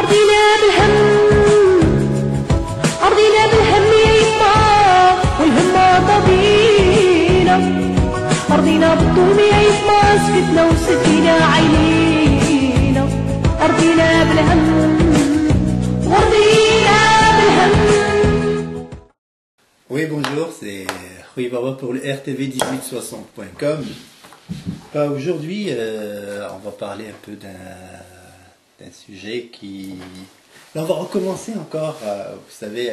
أرضينا بالهم أرضينا بالهم يا يما والهمة طبينا أرضينا بالظلم يا يما سكتنا وسكينا عينينا أرضينا بالهم وأرضينا بالهم. Oui, bonjour, c'est Rui Baba pour le RTV1860.com. Aujourd'hui, on va parler un peu d'un sujet qui... Là, on va recommencer encore, vous savez,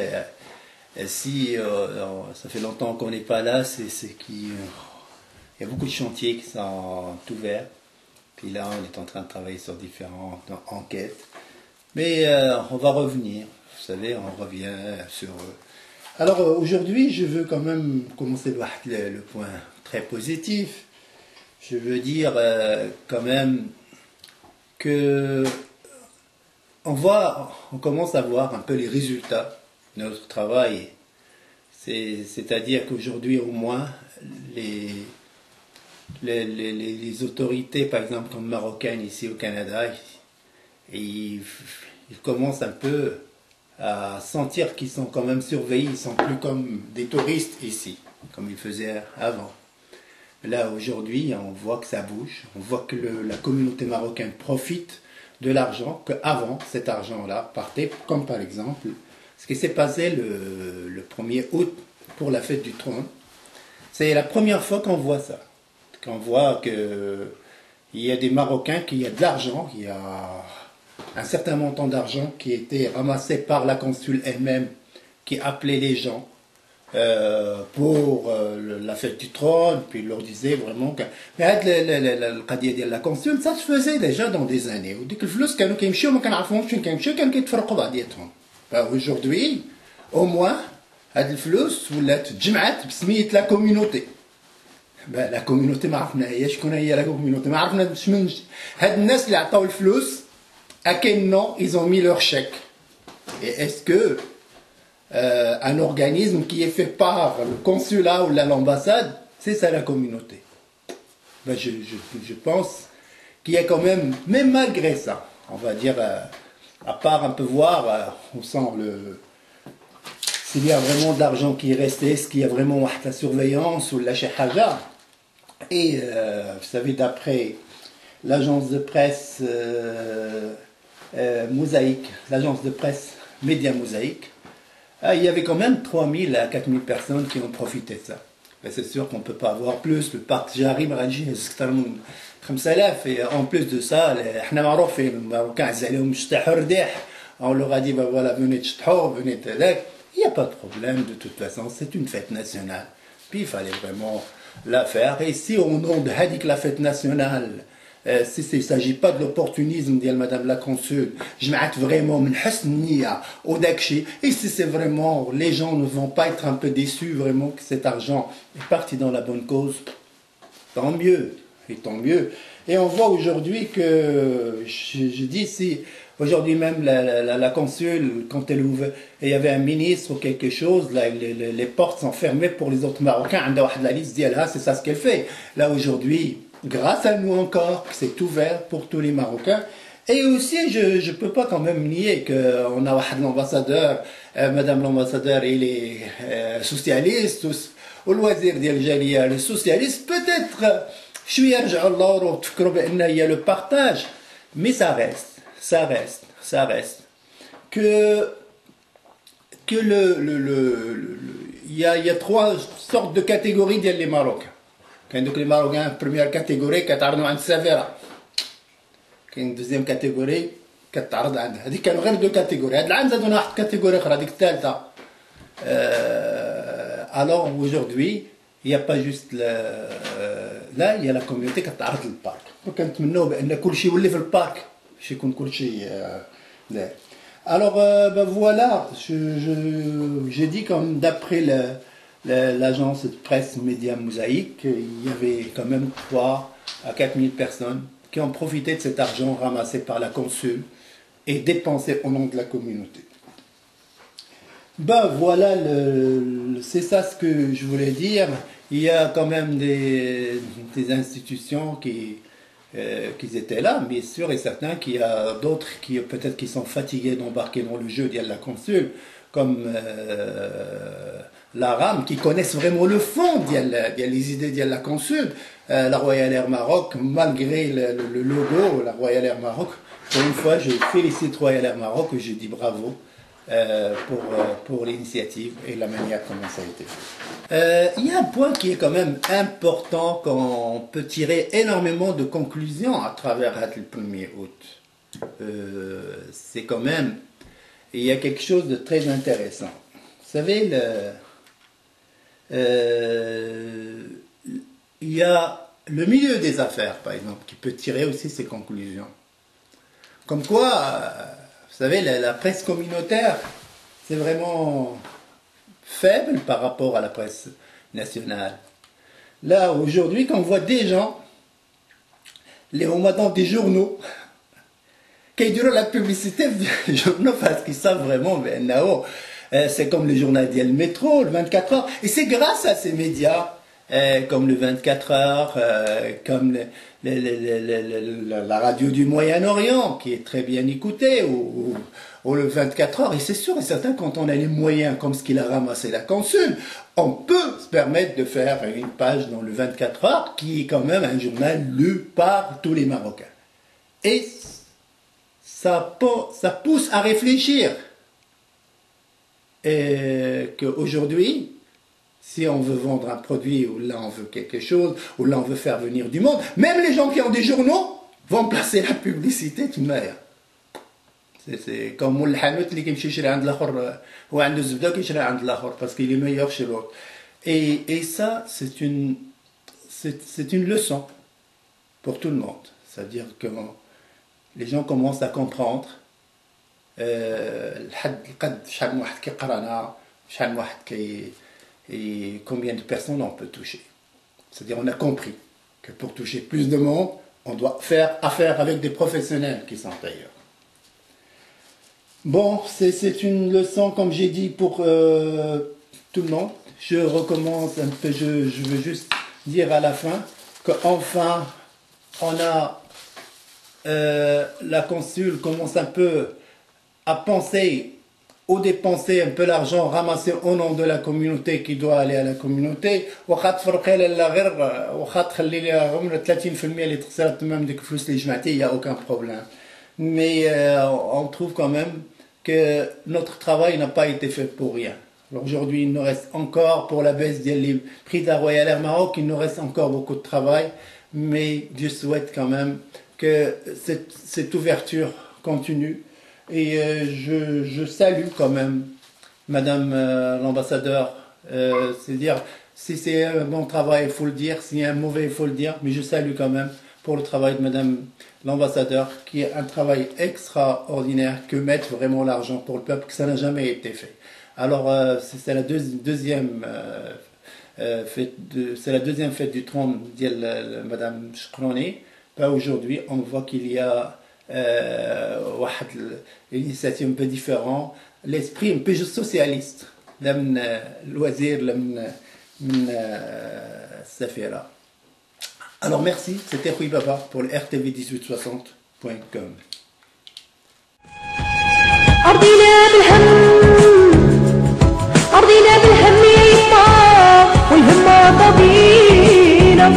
si ça fait longtemps qu'on n'est pas là, c'est qu'il y a beaucoup de chantiers qui sont ouverts. Puis là, on est en train de travailler sur différentes enquêtes. Mais on va revenir, vous savez, on revient sur... Alors aujourd'hui, je veux quand même commencer par le point très positif. Je veux dire quand même que on commence à voir un peu les résultats de notre travail. C'est-à-dire qu'aujourd'hui, au moins, les autorités, par exemple, comme marocaines ici au Canada, ils commencent un peu à sentir qu'ils sont quand même surveillés, ils sont plus comme des touristes ici, comme ils faisaient avant. Là, aujourd'hui, on voit que ça bouge, on voit que la communauté marocaine profite de l'argent, qu'avant, cet argent-là partait, comme par exemple, ce qui s'est passé le 1er août pour la fête du trône. C'est la première fois qu'on voit ça, qu'on voit qu'il y a des Marocains, qu'il y a de l'argent, il y a un certain montant d'argent qui était ramassé par la consul elle-même, qui appelait les gens pour la fête du trône, puis il leur disait vraiment que... Mais le qadia ديال la consul, ça se faisait déjà dans des années. وديك الفلوس كانوا كيمشيو ما كنعرفوهمش فين كيمشيو كانوا كيتفرقوا بعضياتهم. Aujourd'hui, au moins, هاد الفلوس ولات تجمعات بسمية لا كوميونيتي. لا كوميونيتي ما عرفنا هي شكون هي لا كوميونيتي، ما عرفنا شمن هاد الناس اللي عطاو الفلوس à quel nom ils ont mis leur chèque. Et est-ce que un organisme qui est fait par le consulat ou l'ambassade, c'est ça la communauté? Ben je pense qu'il y a quand même malgré ça, on va dire, à part un peu voir, on sent s'il y a vraiment de l'argent qui est resté, est-ce qu'il y a vraiment la surveillance ou la haja. Et vous savez, d'après l'agence de presse Mosaïque, l'agence de presse Média Mosaïque, il y avait quand même 3000 à 4000 personnes qui ont profité de ça. C'est sûr qu'on ne peut pas avoir plus. Le parc Jarim Raji, et en plus de ça, on leur a dit, ben voilà, venez venez. Il n'y a pas de problème, de toute façon, c'est une fête nationale. Puis il fallait vraiment la faire. Et si au nom de Hadik, la fête nationale, si il ne s'agit pas de l'opportunisme de Madame la Consul, je m'attends vraiment et si c'est vraiment, les gens ne vont pas être un peu déçus vraiment que cet argent est parti dans la bonne cause, tant mieux, et tant mieux. Et on voit aujourd'hui que, je dis si, aujourd'hui même la Consul, quand elle ouvre, il y avait un ministre ou quelque chose, là, les portes sont fermées pour les autres Marocains, la liste dit, c'est ça ce qu'elle fait. Là aujourd'hui, grâce à nous encore, que c'est ouvert pour tous les Marocains. Et aussi, je ne peux pas quand même nier qu'on a l'ambassadeur, Madame l'ambassadeur, il est socialiste, ou le wazir ديال الجالية, le socialiste, peut-être, شوية يرجعوا للور وتفكروا بأن il y a le partage, mais ça reste, que il y a trois sortes de catégories ديال les Marocains. كاين دوك لي ماروكان بروميير كاتيجوري كتعرضوا عند السفيره، كاين دوزيام كاتيجوري كتعرض عند هذيك، كانوا غير دو كاتيجوري. هاد العام زادونا واحد كاتيجوري اخرى هذيك الثالثه. alors aujourd'hui il y a pas juste là il y a la communauté كتعرض للبارك، وكنتمنوا بان كلشي يولي في البارك باش يكون كلشي داير. alors ben voilà, j'ai dit comme d'après l'agence de presse Média Mosaïque, il y avait quand même 3 à 4000 personnes qui ont profité de cet argent ramassé par la consul et dépensé au nom de la communauté. Ben voilà, c'est ça ce que je voulais dire. Il y a quand même des institutions qu'ils étaient là, mais sûr et certain qu'il y a d'autres qui peut-être qui sont fatigués d'embarquer dans le jeu de la consul, comme l'Aram, qui connaissent vraiment le fond des idées de la consul. La Royal Air Maroc, malgré le logo, la Royal Air Maroc, pour une fois, je félicite Royal Air Maroc et je dis bravo pour l'initiative et la manière comment ça a été fait. Il y a un point qui est quand même important, qu'on peut tirer énormément de conclusions à travers le 1er août. C'est quand même, il y a quelque chose de très intéressant. Vous savez, il y a le milieu des affaires, par exemple, qui peut tirer aussi ses conclusions. Comme quoi, vous savez, la presse communautaire, c'est vraiment faible par rapport à la presse nationale. Là, aujourd'hui, quand on voit des gens, les dans des journaux, qui durent la publicité des journaux parce qu'ils savent vraiment, c'est comme le journal d'El Métro, le 24 heures, et c'est grâce à ces médias, comme le 24 heures, comme la radio du Moyen-Orient, qui est très bien écoutée, ou le 24 heures, et c'est sûr et certain, quand on a les moyens comme ce qu'il a ramassé la consul, on peut se permettre de faire une page dans le 24 heures, qui est quand même un journal lu par tous les Marocains. Et ça pousse à réfléchir. Et qu'aujourd'hui, si on veut vendre un produit, ou là on veut quelque chose, ou là on veut faire venir du monde, même les gens qui ont des journaux vont placer la publicité d'une manière. C'est comme le hanout qui va acheter عند l'autre, ou عنده زبدة qui يشري عند l'autre parce qu'il est meilleur chez l'autre. Et ça, c'est une leçon pour tout le monde. C'est-à-dire que les gens commencent à comprendre et combien de personnes on peut toucher. C'est-à-dire on a compris que pour toucher plus de monde, on doit faire affaire avec des professionnels qui sont ailleurs. Bon, c'est une leçon, comme j'ai dit, pour tout le monde. Je recommence un peu, je veux juste dire à la fin qu'enfin, on a la consul commence un peu à penser ou dépenser un peu l'argent ramassé au nom de la communauté qui doit aller à la communauté. Il n'y a aucun problème. Mais on trouve quand même que notre travail n'a pas été fait pour rien. Aujourd'hui, il nous reste encore, pour la baisse des prix de la Royal Air Maroc, il nous reste encore beaucoup de travail. Mais Dieu souhaite quand même que cette ouverture continue. Et je salue quand même Madame l'ambassadeur. C'est-à-dire, si c'est un bon travail, il faut le dire. Si c'est un mauvais, il faut le dire. Mais je salue quand même pour le travail de Madame l'ambassadeur, qui est un travail extraordinaire, que mettre vraiment l'argent pour le peuple, que ça n'a jamais été fait. Alors, c'est la deuxième fête du trône de Madame Chkroni. Aujourd'hui, on voit qu'il y a une initiative un peu différente, l'esprit un peu socialiste, من الوزير من السفيرة. Alors merci, c'était Rui Baba pour le RTV1860.com. أرضينا بالهم يا يما والهمة طبينا